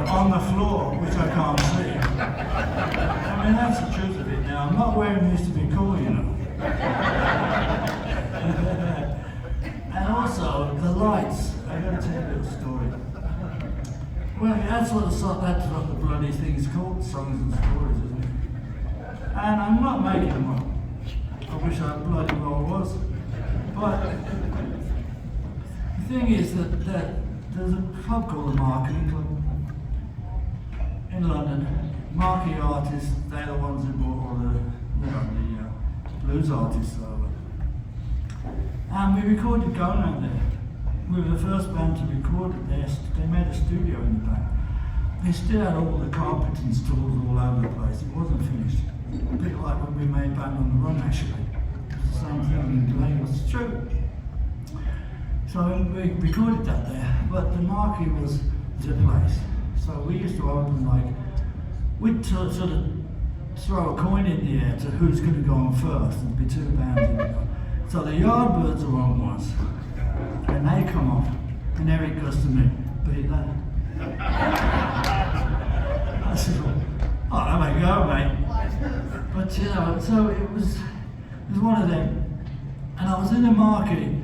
on the floor, which I can't see. I mean, that's the truth of it now. I'm not wearing this to be cool, you know. And also, the lights. I gotta tell you a little story. Well, that's what the bloody thing's called, songs and stories, isn't it? And I'm not making them up. I wish I bloody well was. But the thing is that there's a club called the Marquee Club in London. Marquee artists, they're the ones who brought all the blues artists over. And we recorded going out there. We were the first band to record it there. They made a studio in the back. They still had all the carpet and stools all over the place. It wasn't finished. A bit like when we made Band on the Run, actually. It's the same thing in Laine. It's true. So we recorded that there, but the Marquee was the place. So we used to open we'd sort of throw a coin in the air to who's going to go on first. There'd be two bands in there. So the Yardbirds are on once, and they come off, and Eric goes to me, beat that. I said, oh, have a go, mate. But so it was one of them, and I was in the Marquee.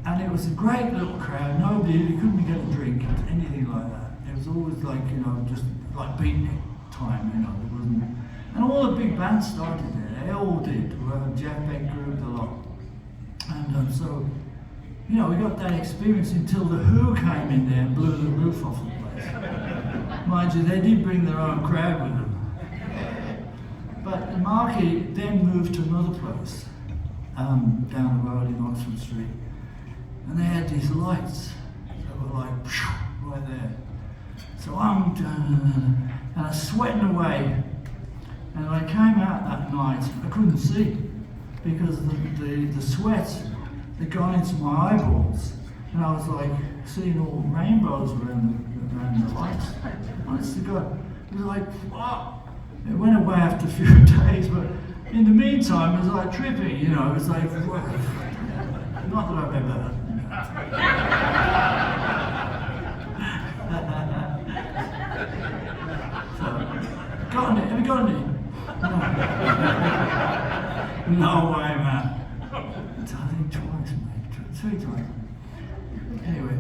And it was a great little crowd. Nobody, you couldn't get a drink, anything like that. It was always just like beatnik time, It wasn't. And all the big bands started there. They all did. Jeff Beck Group, a lot. And so, we got that experience until the Who came in there and blew the roof off the place. Mind you, they did bring their own crowd with them. But the Marquee then moved to another place down the road in Oxford Street. And they had these lights that were like right there. So I'm and I was sweating away. And when I came out that night, I couldn't see because the sweat had gone into my eyeballs, and I was like seeing all rainbows around the lights. Honest to God, it was like wow. It went away after a few days, but in the meantime, it was like trippy. It was like not that I've ever heard. Got any? Have you got any? No way, man. I think twice, mate. 3 times. Anyway,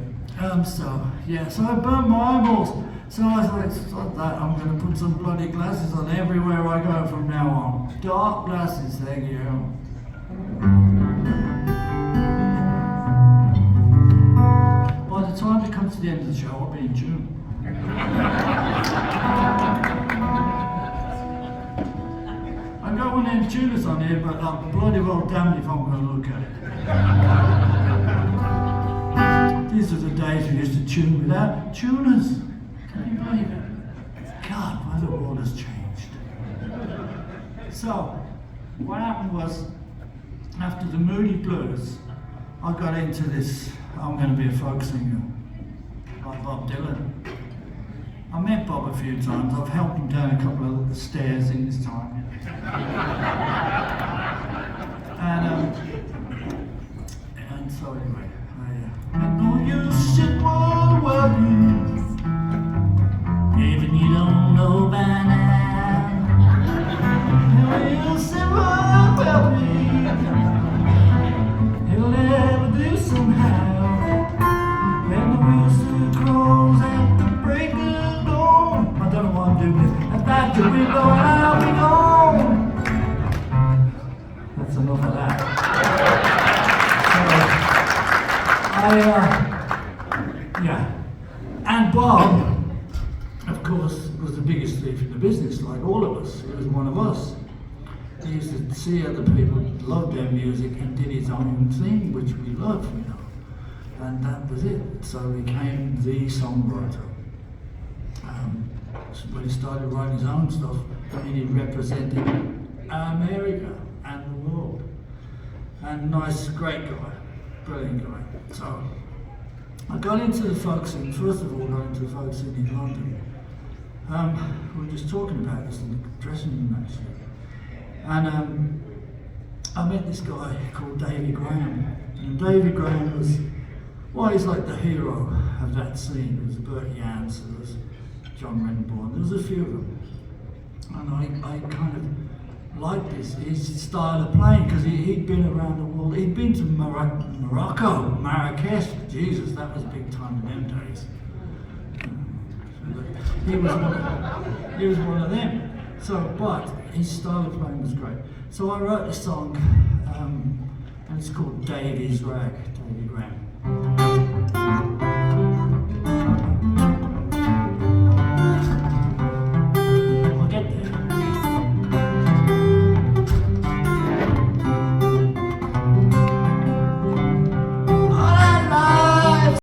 so I burnt my eyeballs. So I was like, stop that, I'm going to put some bloody glasses on everywhere I go from now on. Dark glasses, thank you. By the time it comes to the end of the show, I'll be in June. I got one of them tuners on here, but I'm bloody well damned if I'm going to look at it. These are the days we used to tune without tuners. Can you believe it? God, why the world has changed. So, what happened was, after the Moody Blues, I got into this, I'm going to be a folk singer, like Bob Dylan. I met Bob a few times. I've helped him down a couple of stairs in his time. And so anyway, I know you should want worry, even you don't know by now. You should want worry, he'll never do somehow. When the rooster crows at the break of dawn, I don't know why I'm doing this. At that the window I'll be gone. That's enough of that. And Bob, of course, was the biggest thief in the business, like all of us. He was one of us. He used to see other people loved their music and did his own thing, which we loved, And that was it. So he became the songwriter. When he started writing his own stuff, he represented America and the world. And nice, great guy, brilliant guy. So I got into the folk scene, first of all, got into the folk scene in London. We were just talking about this in the dressing room actually. And I met this guy called Davy Graham. And Davy Graham was well, he's like the hero of that scene. There was Bert Jansch, there was John Renborn, there was a few of them. And I kind of liked his style of playing, because he'd been around the world. He'd been to Morocco, Marrakesh. Jesus, that was big time in them days. He was one of them. So, but his style of playing was great. So I wrote a song, and it's called Davy's Rag, Davy Graham.